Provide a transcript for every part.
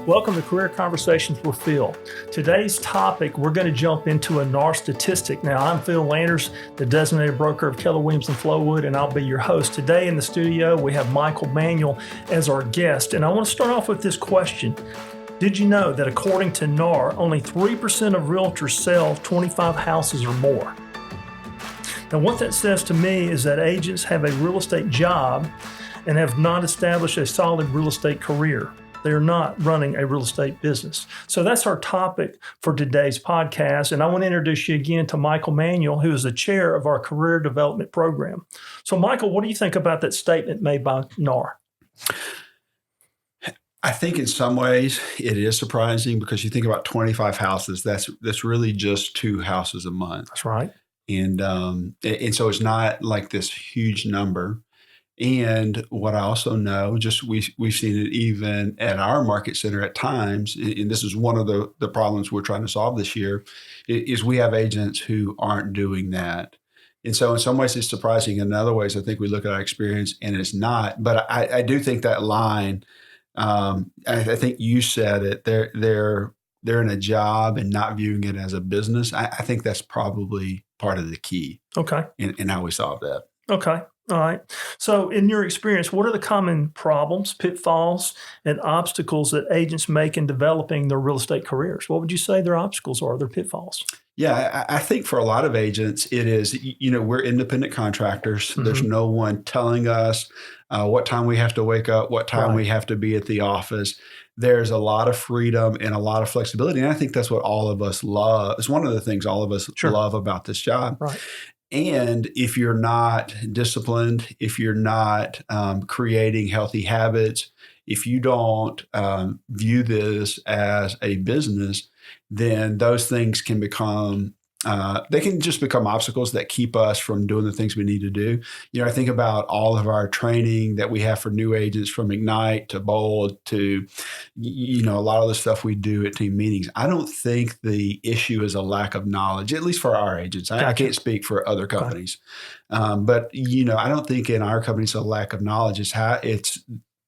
Welcome to Career Conversations with Phil. Today's topic, we're going to jump into a NAR statistic. Now, I'm Phil Landers, the designated broker of Keller Williams and Flowood, and I'll be your host. Today in the studio, we have Manuel as our guest. And I want to start off with this question. Did you know that according to NAR, only 3% of realtors sell 25 houses or more? Now, what that says to me is that agents have a real estate job and have not established a solid real estate career. They're not running a real estate business. So that's our topic for today's podcast. And I want to introduce you again to Manuel, who is the chair of our career development program. So Michael, what do you think about that statement made by NAR? I think in some ways it is surprising because you think about 25 houses, that's really just 2 houses a month. That's right. And so it's not like this huge number. And what I also know, just we've seen it even at our market center at times, and this is one of the problems we're trying to solve this year, is we have agents who aren't doing that. And so in some ways it's surprising. In other ways, I think we look at our experience and it's not. But I do think that line, I think you said it, they're in a job and not viewing it as a business. I think that's probably part of the key. Okay. In how we solve that. Okay. All right. So in your experience, what are the common problems, pitfalls, and obstacles that agents make in developing their real estate careers? What would you say their obstacles are, their pitfalls? Yeah, I think for a lot of agents, it is, we're independent contractors. Mm-hmm. There's no one telling us what time we have to wake up, what time we have to be at the office. There's a lot of freedom and a lot of flexibility. And I think that's what all of us love. It's one of the things all of us love about this job. Right. And if you're not disciplined, if you're not creating healthy habits, if you don't view this as a business, then those things can become they can just become obstacles that keep us from doing the things we need to do. I think about all of our training that we have for new agents, from Ignite to Bold to, a lot of the stuff we do at team meetings. I don't think the issue is a lack of knowledge, at least for our agents. I can't speak for other companies. But, I don't think in our company it's a lack of knowledge. It's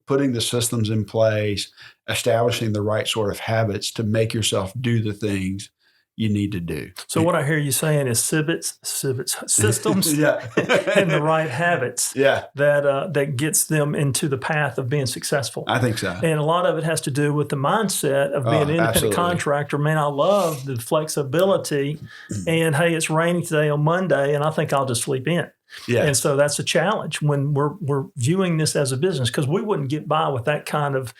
putting the systems in place, establishing the right sort of habits to make yourself do the things you need to do. So what I hear you saying is systems, and the right habits that gets them into the path of being successful. I think so. And a lot of it has to do with the mindset of being an independent contractor. Man, I love the flexibility. And hey, it's raining today on Monday, and I think I'll just sleep in. Yeah. And so that's a challenge when we're viewing this as a business, because we wouldn't get by with that kind of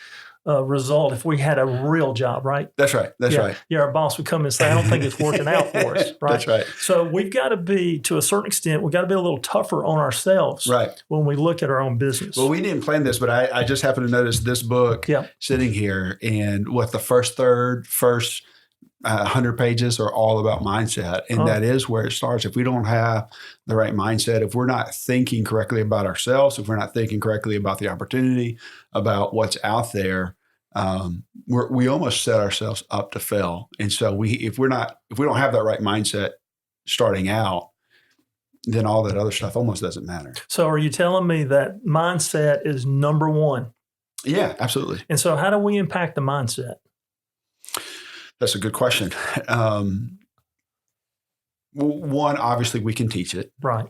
result if we had a real job, right? That's right. That's right. Yeah, our boss would come and say, I don't think it's working out for us, right? That's right. So we've got to be, to a certain extent, we've got to be a little tougher on ourselves when we look at our own business. Well, we didn't plan this, but I just happened to notice this book sitting here, and the first 100 pages are all about mindset. And that is where it starts. If we don't have the right mindset, if we're not thinking correctly about ourselves, if we're not thinking correctly about the opportunity, about what's out there, we almost set ourselves up to fail. And so if we don't have that right mindset starting out, then all that other stuff almost doesn't matter. So are you telling me that mindset is number one? Yeah, absolutely. And so how do we impact the mindset? That's a good question. One, obviously, we can teach it. Right.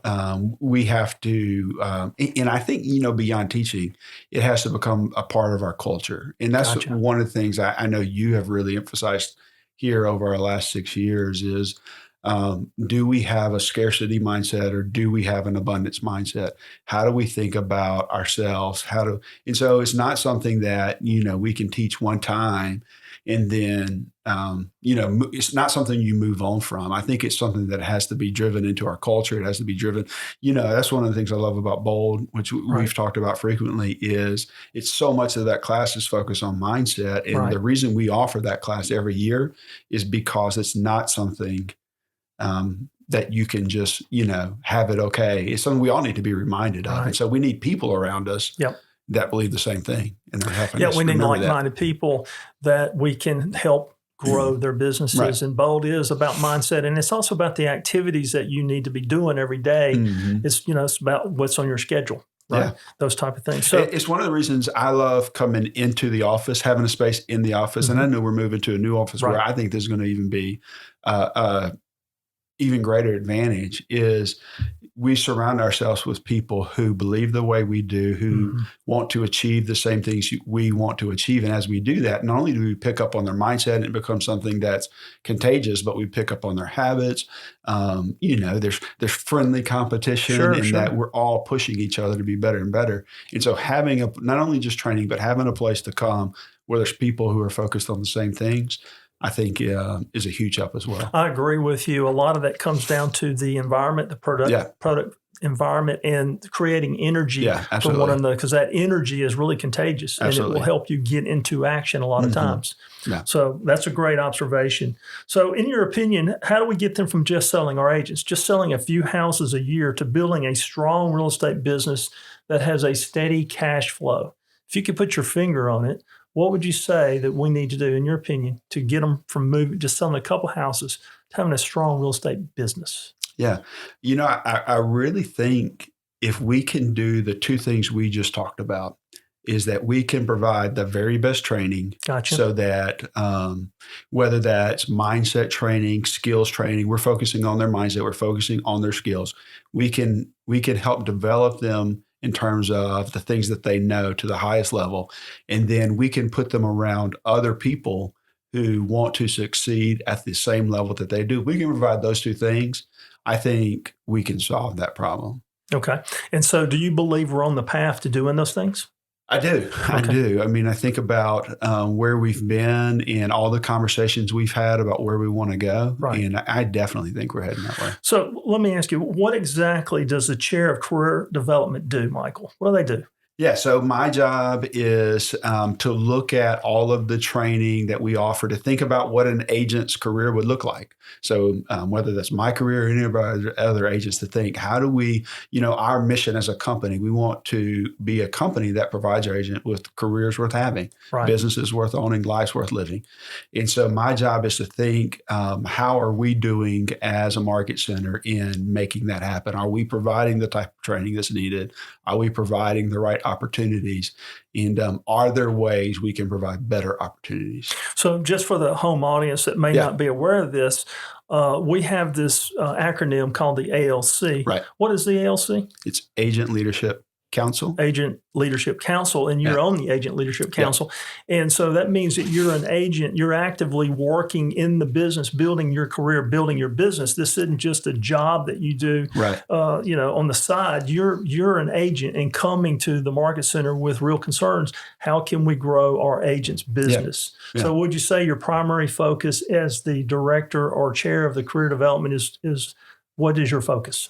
We have to, and I think, beyond teaching, it has to become a part of our culture. And that's one of the things I know you have really emphasized here over our last 6 years is, do we have a scarcity mindset or do we have an abundance mindset? How do we think about ourselves? And so it's not something that, we can teach one time and then, it's not something you move on from. I think it's something that has to be driven into our culture. It has to be driven. That's one of the things I love about Bold, which we've talked about frequently, is it's so much of that class is focused on mindset. And the reason we offer that class every year is because it's not something that you can just, have it okay. It's something we all need to be reminded of. And so we need people around us that believe the same thing. And they're helping us. We need like-minded people that we can help grow their businesses. Right. And Bold is about mindset. And it's also about the activities that you need to be doing every day. Mm-hmm. It's about what's on your schedule. right? Yeah. Those type of things. So it's one of the reasons I love coming into the office, having a space in the office. And I know we're moving to a new office where I think there's going to even be even greater advantage is we surround ourselves with people who believe the way we do, who want to achieve the same things we want to achieve. And as we do that, not only do we pick up on their mindset and it becomes something that's contagious, but we pick up on their habits. There's friendly competition in that we're all pushing each other to be better and better. And so having not only just training, but having a place to come where there's people who are focused on the same things, I think is a huge help as well. I agree with you. A lot of that comes down to the environment, the product environment, and creating energy for one another, because that energy is really contagious and it will help you get into action a lot of times. Yeah. So that's a great observation. So in your opinion, how do we get them from just selling our agents, just selling a few houses a year, to building a strong real estate business that has a steady cash flow? If you could put your finger on it, what would you say that we need to do, in your opinion, to get them from just selling a couple houses to having a strong real estate business? Yeah. I really think if we can do the two things we just talked about, is that we can provide the very best training so that whether that's mindset training, skills training, we're focusing on their mindset, we're focusing on their skills. We can help develop them in terms of the things that they know to the highest level. And then we can put them around other people who want to succeed at the same level that they do. We can provide those two things. I think we can solve that problem. Okay. And so do you believe we're on the path to doing those things? I do. I do. I mean, I think about where we've been and all the conversations we've had about where we want to go. Right. And I definitely think we're heading that way. So let me ask you, what exactly does the chair of career development do, Michael? What do they do? Yeah, so my job is to look at all of the training that we offer, to think about what an agent's career would look like. So whether that's my career or any of our other agents, to think, how do we, our mission as a company, we want to be a company that provides our agent with careers worth having, businesses worth owning, lives worth living. And so my job is to think, how are we doing as a market center in making that happen? Are we providing the type of training that's needed? Are we providing the right opportunities? And are there ways we can provide better opportunities? So just for the home audience that may not be aware of this, we have this acronym called the ALC. Right. What is the ALC? It's Agent Leadership Council. Agent Leadership Council, and you're on the Agent Leadership Council. And so that means that you're an agent, you're actively working in the business, building your career, building your business. This isn't just a job that you do, on the side. You're an agent and coming to the market center with real concerns. How can we grow our agent's business? So would you say your primary focus as the director or chair of the career development is what is your focus?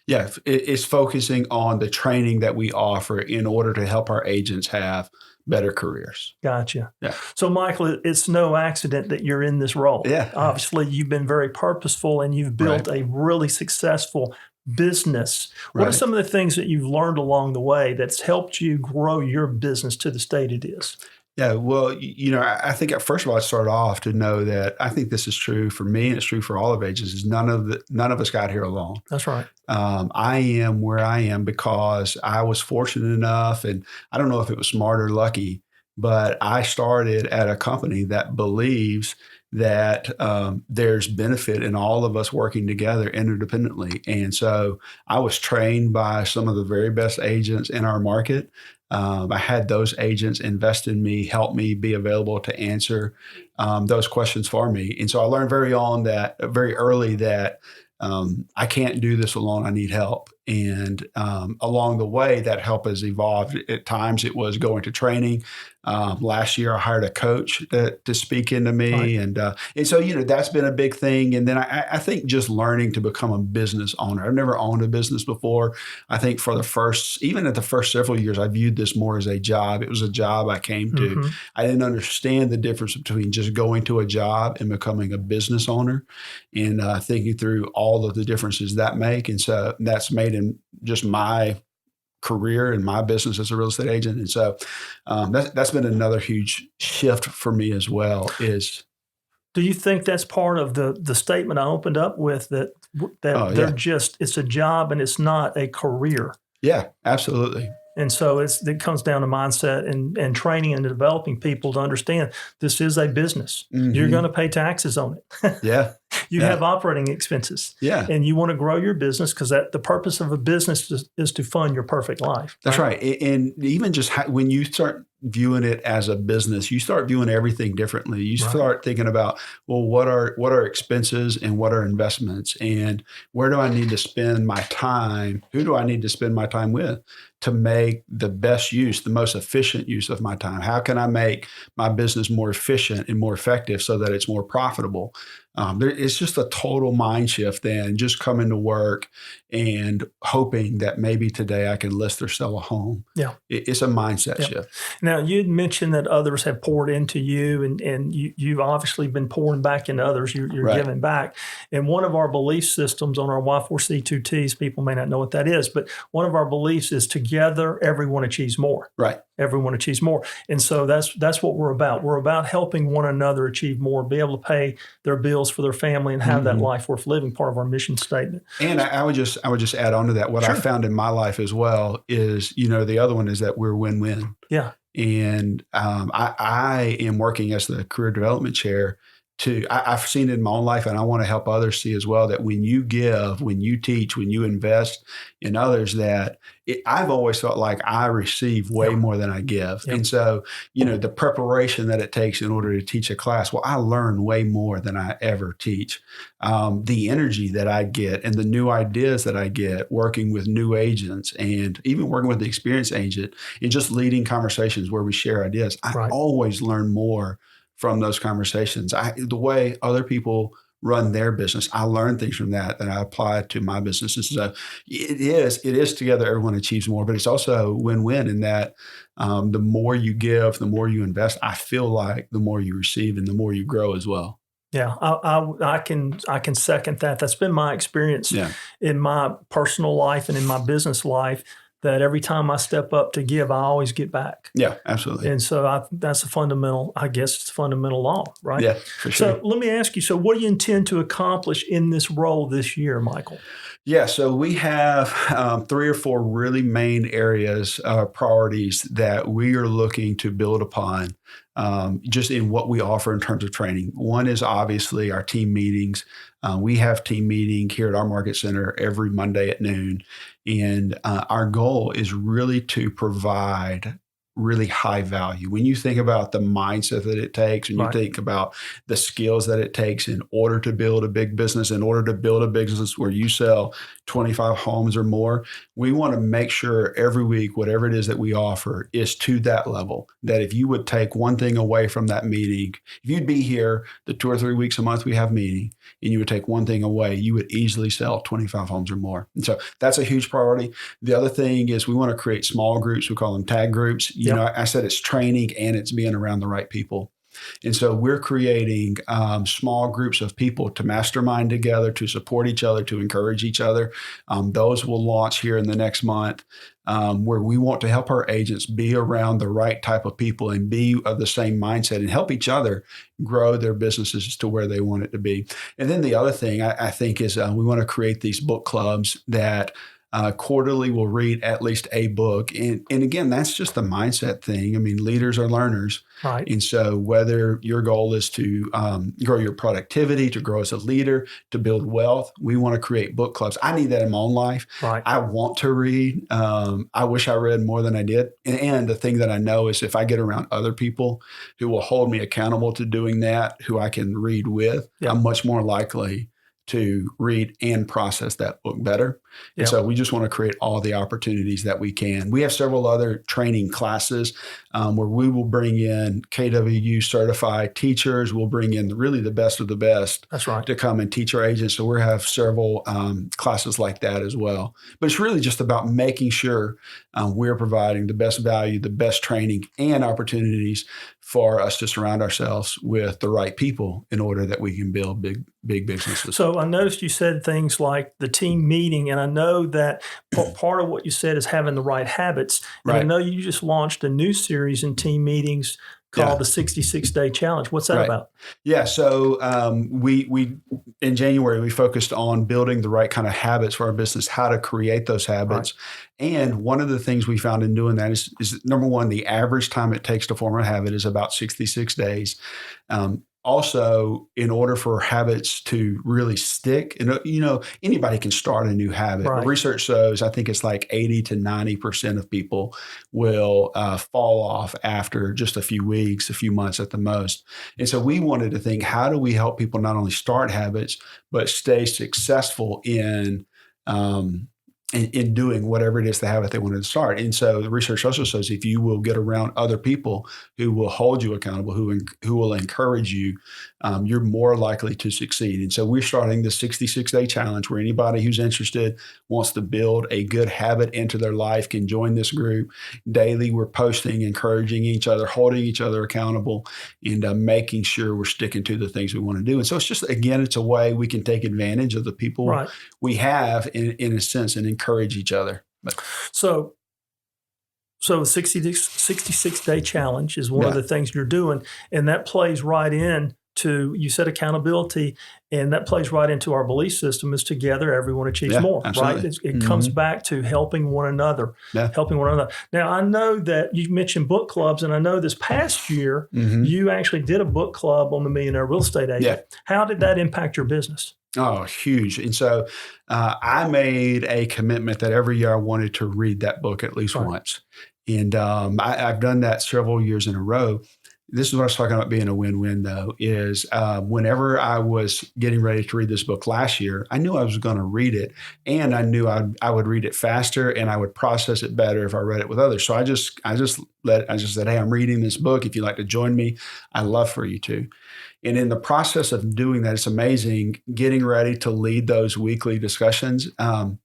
Yeah, it's focusing on the training that we offer in order to help our agents have better careers. Gotcha. Yeah. So, Michael, it's no accident that you're in this role. Yeah. Obviously, you've been very purposeful and you've built a really successful business. What are some of the things that you've learned along the way that's helped you grow your business to the state it is? Yeah, well, I think first of all, I start off to know that I think this is true for me and it's true for all of agents, is none of us got here alone. That's right. I am where I am because I was fortunate enough, and I don't know if it was smart or lucky, but I started at a company that believes that there's benefit in all of us working together interdependently. And so I was trained by some of the very best agents in our market. I had those agents invest in me, help me be available to answer those questions for me. And so I learned very early that I can't do this alone. I need help. And along the way, that help has evolved. At times, it was going to training. Last year, I hired a coach to speak into me, and so that's been a big thing. And then I think just learning to become a business owner. I've never owned a business before. I think even at the first several years, I viewed this more as a job. It was a job I came to. Mm-hmm. I didn't understand the difference between just going to a job and becoming a business owner, and thinking through all of the differences that make. And so that's made in just my career and my business as a real estate agent. And so that's been another huge shift for me as well. Do you think that's part of the statement I opened up with, that it's a job and it's not a career? Yeah, absolutely. And so it comes down to mindset and training and developing people to understand this is a business. You're going to pay taxes on it. Yeah. You have operating expenses. Yeah. And you want to grow your business because the purpose of a business is to fund your perfect life. That's right. And even just when you start viewing it as a business, you start viewing everything differently. You start thinking about, well, what are expenses and what are investments, and where do I need to spend my time? Who do I need to spend my time with to make the best use, the most efficient use of my time? How can I make my business more efficient and more effective so that it's more profitable? It's just a total mind shift then, just coming to work and hoping that maybe today I can list or sell a home. Yeah. It's a mindset shift. Now, you'd mentioned that others have poured into you, and you've obviously been pouring back into others. You're giving back. And one of our belief systems on our Y4C2Ts, people may not know what that is, but one of our beliefs is together, everyone achieves more. Right. Everyone achieves more. And so that's what we're about. We're about helping one another achieve more, be able to pay their bills for their family and have that life worth living, part of our mission statement. And I would just add on to that. What I found in my life as well is, the other one is that we're win-win. Yeah. And I am working as the career development chair I've seen it in my own life, and I want to help others see as well that when you give, when you teach, when you invest in others, that I've always felt like I receive way more than I give. And so, the preparation that it takes in order to teach a class, well, I learn way more than I ever teach. The energy that I get and the new ideas that I get working with new agents and even working with the experienced agent and just leading conversations where we share ideas, I always learn more from those conversations. The way other people run their business, I learn things from that I apply to my business. And so it is together, everyone achieves more, but it's also win-win in that the more you give, the more you invest, I feel like the more you receive and the more you grow as well. Yeah, I can second that. That's been my experience in my personal life and in my business life, that every time I step up to give, I always get back. Yeah, absolutely. And so that's a fundamental, I guess it's a fundamental law, right? Yeah, for sure. So let me ask you, what do you intend to accomplish in this role this year, Michael? Yeah, so we have 3 or 4 really main areas, priorities that we are looking to build upon just in what we offer in terms of training. One is obviously our team meetings. We have team meeting here at our market center every Monday at noon. And our goal is really to provide really high value. When you think about the mindset that it takes, and you think about the skills that it takes in order to build a big business, in order to build a business where you sell 25 homes or more, we want to make sure every week, whatever it is that we offer is to that level, that if you would take one thing away from that meeting, if you'd be here the 2 or 3 weeks a month we have meeting, and you would take one thing away, you would easily sell 25 homes or more. And so that's a huge priority. The other thing is we want to create small groups. We call them tag groups. I said it's training and it's being around the right people. And so we're creating small groups of people to mastermind together, to support each other, to encourage each other. Those will launch here in the next month, where we want to help our agents be around the right type of people and be of the same mindset and help each other grow their businesses to where they want it to be. And then the other thing I think is we want to create these book clubs that quarterly we'll read at least a book. And again, that's just the mindset thing. I mean, leaders are learners. Right. And so whether your goal is to grow your productivity, to grow as a leader, to build wealth, we want to create book clubs. I need that in my own life. Right. I want to read. I wish I read more than I did. And the thing that I know is if I get around other people who will hold me accountable to doing that, who I can read with, I'm much more likely to read and process that book better. And so we just want to create all the opportunities that we can. We have several other training classes where we will bring in KWU certified teachers. We'll bring in really the best of the best to come and teach our agents. So we have several classes like that as well. But it's really just about making sure we're providing the best value, the best training and opportunities for us to surround ourselves with the right people in order that we can build big businesses. So I noticed you said things like the team meeting, and I know that part of what you said is having the right habits. And Right. I know you just launched a new series in team meetings called the 66-Day Challenge. What's that about? Yeah. So we in January, we focused on building the right kind of habits for our business, how to create those habits. Right. And one of the things we found in doing that is number one, the average time it takes to form a habit is about 66 days. Also, in order for habits to really stick, and anybody can start a new habit. Right. But research shows, I think it's like 80 to 90% of people will fall off after just a few weeks, a few months at the most. And so we wanted to think, how do we help people not only start habits, but stay successful in doing whatever it is the habit they wanted to start. And so the research also says if you will get around other people who will hold you accountable, who will encourage you, you're more likely to succeed. And so we're starting the 66-Day Challenge where anybody who's interested, wants to build a good habit into their life can join this group. Daily, we're posting, encouraging each other, holding each other accountable, and making sure we're sticking to the things we want to do. And so it's just, again, it's a way we can take advantage of the people we have in a sense and encourage each other. So the 66-Day Challenge is one of the things you're doing, and that plays right in to, you said accountability, and that plays right into our belief system is together everyone achieves more, absolutely. Right? It comes back to helping one another, helping one another. Now, I know that you mentioned book clubs, and I know this past year you actually did a book club on the Millionaire Real Estate Agent. Yeah. How did that impact your business? Oh, huge. And so I made a commitment that every year I wanted to read that book at least once. And I've done that several years in a row. This is what I was talking about being a win-win, though, is whenever I was getting ready to read this book last year, I knew I was going to read it, and I knew I would read it faster and I would process it better if I read it with others. So I just said, hey, I'm reading this book. If you'd like to join me, I'd love for you to. And in the process of doing that, it's amazing getting ready to lead those weekly discussions.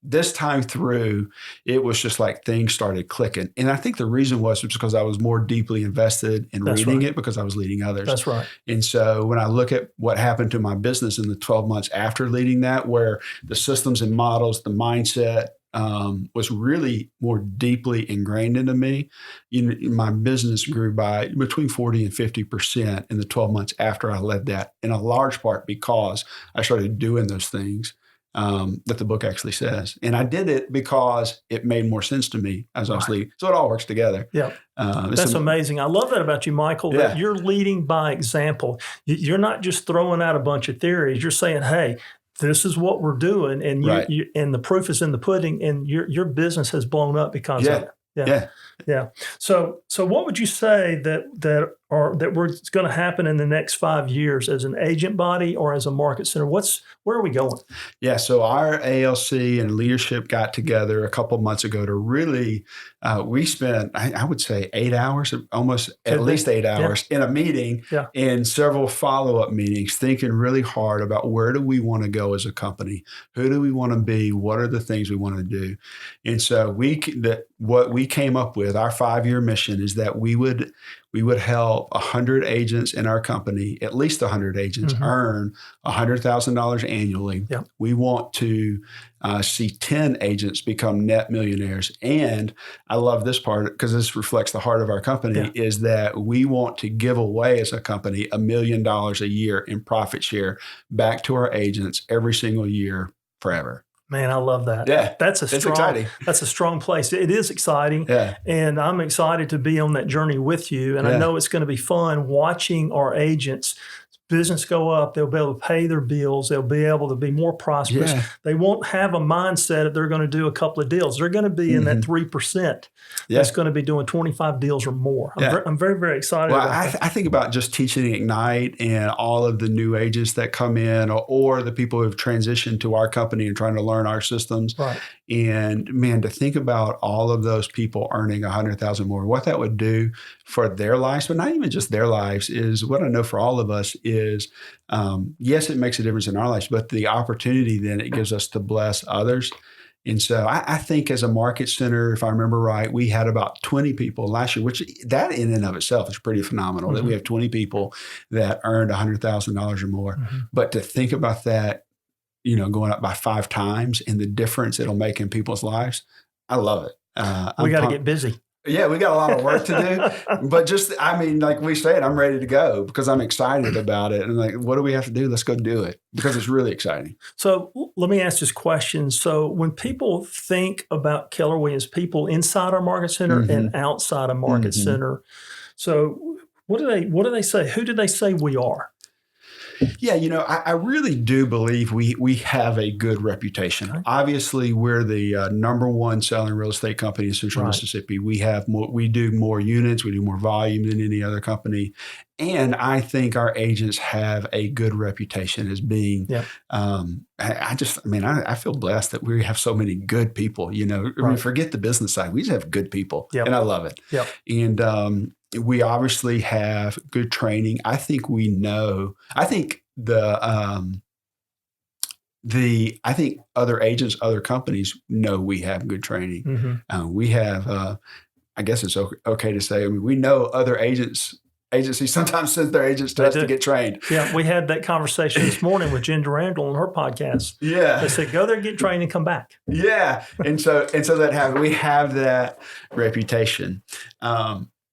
This time through, it was just like things started clicking. And I think the reason was because I was more deeply invested in reading it because I was leading others. That's right. And so when I look at what happened to my business in the 12 months after leading that, where the systems and models, the mindset, was really more deeply ingrained into me. My business grew by between 40 and 50% in the 12 months after I led that, in a large part because I started doing those things that the book actually says. And I did it because it made more sense to me as I was leading. So it all works together. Yeah. That's amazing. I love that about you, Michael, that you're leading by example. You're not just throwing out a bunch of theories. You're saying, hey, this is what we're doing, and and the proof is in the pudding, and your business has blown up because of it. Yeah. So what would you say that what's going to happen in the next 5 years as an agent body or as a market center? Where are we going? Yeah. So our ALC and leadership got together a couple of months ago to really, we spent, I would say 8 hours, almost at least 8 hours in a meeting and several follow-up meetings, thinking really hard about where do we want to go as a company? Who do we want to be? What are the things we want to do? And so what we came up with, our 5-year mission is that we would help 100 agents in our company, at least 100 agents, earn $100,000 annually. Yep. We want to see 10 agents become net millionaires. And I love this part because this reflects the heart of our company, is that we want to give away as a company $1 million a year in profit share back to our agents every single year forever. Man, I love that. Yeah, that's exciting. That's a strong place. It is exciting. Yeah. And I'm excited to be on that journey with you. And I know it's going to be fun watching our agents' business go up. They'll be able to pay their bills. They'll be able to be more prosperous. Yeah. They won't have a mindset that they're going to do a couple of deals. They're going to be in that 3% that's going to be doing 25 deals or more. I'm very, very excited about that. I think about just teaching Ignite and all of the new agents that come in or the people who have transitioned to our company and trying to learn our systems. Right. And man, to think about all of those people earning $100,000 more, what that would do for their lives, but not even just their lives, is what I know for all of us is, yes, it makes a difference in our lives, but the opportunity then it gives us to bless others. And so I think as a market center, if I remember right, we had about 20 people last year, which that in and of itself is pretty phenomenal, that we have 20 people that earned $100,000 or more. But to think about that going up by 5 times and the difference it'll make in people's lives, I love it. We got to get busy. Yeah, we got a lot of work to do, but like we said, I'm ready to go because I'm excited about it. And like, what do we have to do? Let's go do it because it's really exciting. So let me ask this question. So when people think about Keller Williams, people inside our market center and outside of market center, so what do they say? Who do they say we are? Yeah, I really do believe we have a good reputation. Okay. Obviously, we're the number one selling real estate company in Central Mississippi. We do more units, we do more volume than any other company, and I think our agents have a good reputation as being. Yeah. I feel blessed that we have so many good people. I mean, forget the business side; we just have good people, and I love it. Yep. And we obviously have good training. I think I think I think other agents, other companies know we have good training. We have, I guess it's okay to say, we know other agencies sometimes send their agents to us to get trained. Yeah, we had that conversation this morning with Jen Durandal on her podcast. Yeah. They said, go there, get trained, and come back. Yeah. And so we have that reputation.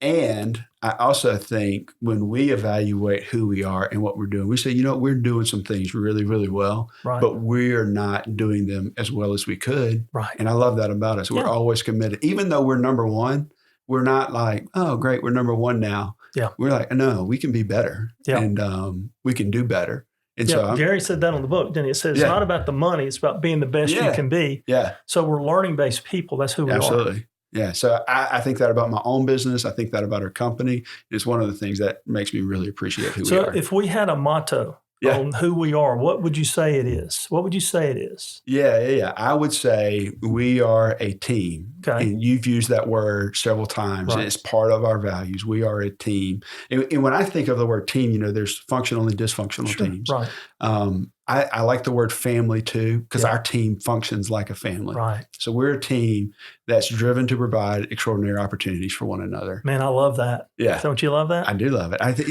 And I also think when we evaluate who we are and what we're doing, we say, we're doing some things really, really well, but we're not doing them as well as we could. Right. And I love that about us. We're always committed. Even though we're number one, we're not like, oh, great, we're number one now. Yeah. We're like, no, we can be better. Yeah. And we can do better. And so Gary said that on the book, didn't he? It says it's not about the money, it's about being the best you can be. Yeah. So we're learning-based people. That's who we are. Absolutely. Yeah. So I think that about my own business. I think that about our company. It's one of the things that makes me really appreciate who we are. So if we had a motto on who we are, what would you say it is? What would you say it is? Yeah. I would say we are a team. Okay. And you've used that word several times. Right. It's part of our values. We are a team. And when I think of the word team, there's functional and dysfunctional teams. Right. I like the word family too, because our team functions like a family. Right. So we're a team that's driven to provide extraordinary opportunities for one another. Man, I love that. Yeah. Don't you love that? I do love it. I think,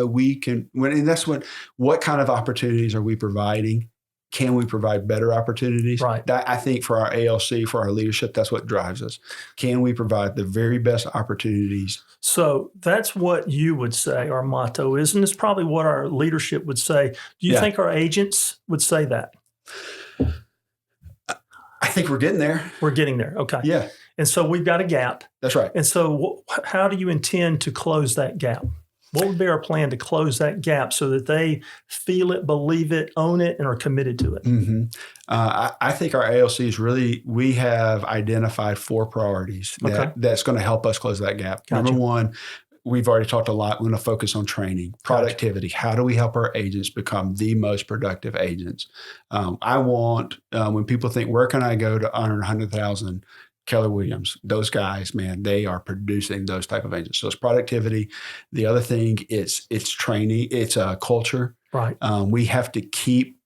we can, and that's what kind of opportunities are we providing? Can we provide better opportunities? Right. I think for our ALC, for our leadership, that's what drives us. Can we provide the very best opportunities? So that's what you would say our motto is, and it's probably what our leadership would say. Do you think our agents would say that? I think we're getting there. We're getting there. Okay. Yeah. And so we've got a gap. That's right. And so how do you intend to close that gap? What would be our plan to close that gap so that they feel it, believe it, own it, and are committed to it? Mm-hmm. I think our ALC is we have identified 4 priorities that's going to help us close that gap. Gotcha. Number one, we've already talked a lot. We're going to focus on training, productivity. Gotcha. How do we help our agents become the most productive agents? I want, when people think, where can I go to earn $100,000? Keller Williams, those guys, man, they are producing those type of agents. So it's productivity. The other thing, it's training. It's culture. Right. We have to keep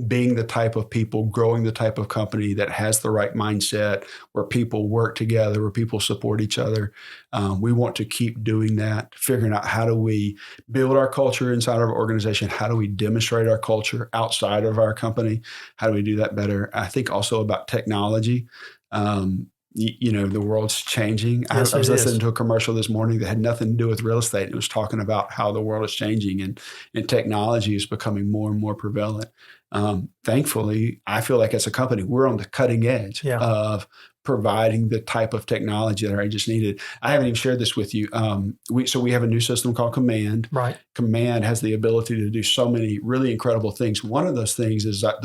being the type of people, growing the type of company that has the right mindset, where people work together, where people support each other. We want to keep doing that, figuring out how do we build our culture inside of our organization? How do we demonstrate our culture outside of our company? How do we do that better? I think also about technology. The world's changing. Yes, I was listening to a commercial this morning that had nothing to do with real estate. It was talking about how the world is changing and technology is becoming more and more prevalent. Thankfully, I feel like as a company, we're on the cutting edge of providing the type of technology that our agents needed. I haven't even shared this with you. We have a new system called Command. Right. Command has the ability to do so many really incredible things. One of those things is that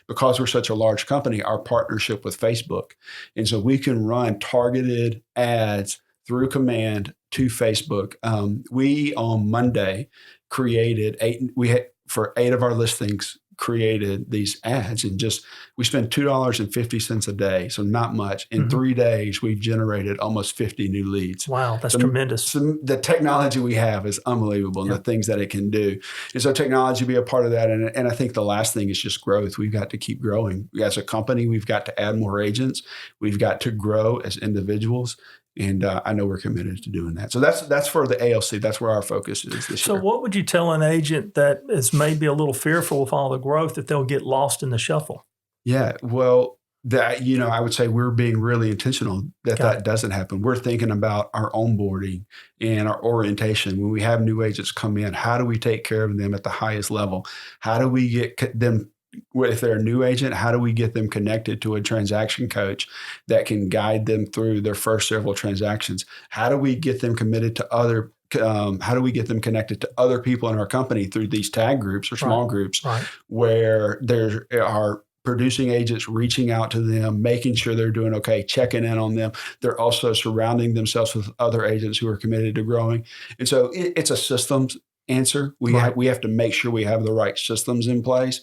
because we're such a large company, our partnership with Facebook. And so we can run targeted ads through Command to Facebook. We on Monday created for 8 of our listings, created these ads, and we spend $2.50 a day, so not much. In 3 days, we've generated almost 50 new leads. Wow, that's tremendous. The technology we have is unbelievable, and the things that it can do. And so technology be a part of that. And I think the last thing is just growth. We've got to keep growing. As a company, we've got to add more agents. We've got to grow as individuals. And I know we're committed to doing that. So that's for the ALC. That's where our focus is this year. So what would you tell an agent that is maybe a little fearful with all the growth that they'll get lost in the shuffle? Yeah, well, I would say we're being really intentional that doesn't happen. We're thinking about our onboarding and our orientation. When we have new agents come in, how do we take care of them at the highest level? How do we get them, if they're a new agent, how do we get them connected to a transaction coach that can guide them through their first several transactions? How do we get them committed to how do we get them connected to other people in our company through these tag groups or small groups where there are producing agents reaching out to them, making sure they're doing okay, checking in on them. They're also surrounding themselves with other agents who are committed to growing. And so it's a systems answer. We have to make sure we have the right systems in place,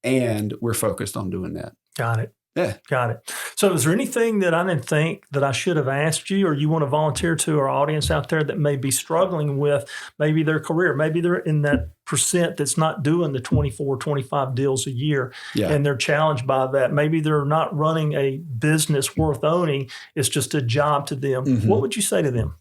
and we're focused on doing that. Got it. Yeah. Got it. So is there anything that I didn't think that I should have asked you, or you want to volunteer to our audience out there that may be struggling with maybe their career? Maybe they're in that percent that's not doing the 24, 25 deals a year, and they're challenged by that. Maybe they're not running a business worth owning. It's just a job to them. Mm-hmm. What would you say to them?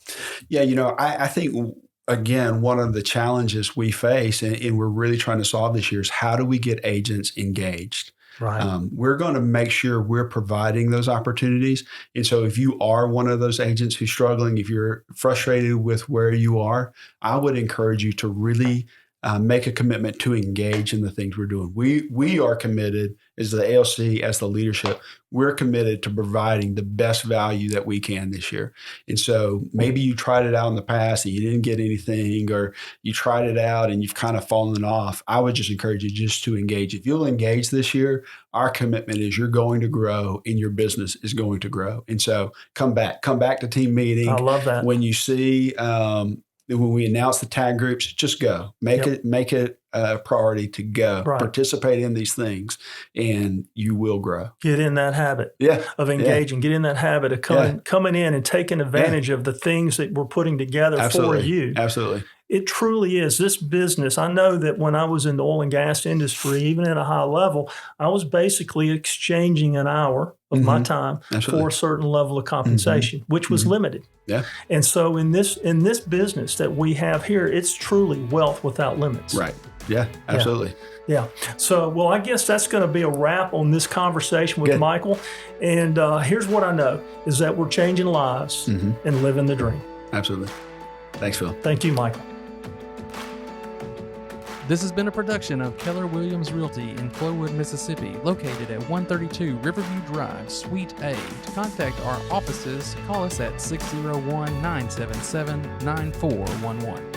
Yeah, I think, again, one of the challenges we face and we're really trying to solve this year is how do we get agents engaged? Right. We're going to make sure we're providing those opportunities. And so if you are one of those agents who's struggling, if you're frustrated with where you are, I would encourage you to really make a commitment to engage in the things we're doing. We are committed as the ALC, as the leadership, we're committed to providing the best value that we can this year. And so maybe you tried it out in the past and you didn't get anything, or you tried it out and you've kind of fallen off. I would just encourage you just to engage. If you'll engage this year, our commitment is you're going to grow and your business is going to grow. And so come back to team meeting. I love that. When you see, when we announce the tag groups, just go. Make it a priority to go. Right. Participate in these things, and you will grow. Get in that habit of engaging. Get in that habit of coming in and taking advantage of the things that we're putting together for you. Absolutely. It truly is. This business, I know that when I was in the oil and gas industry, even at a high level, I was basically exchanging an hour of my time for a certain level of compensation, which was limited. Yeah. And so in this business that we have here, it's truly wealth without limits. Right. Yeah, absolutely. Yeah. So, well, I guess that's going to be a wrap on this conversation with Michael. And here's what I know is that we're changing lives and living the dream. Absolutely. Thanks, Phil. Thank you, Michael. This has been a production of Keller Williams Realty in Flowood, Mississippi, located at 132 Riverview Drive, Suite A. To contact our offices, call us at 601-977-9411.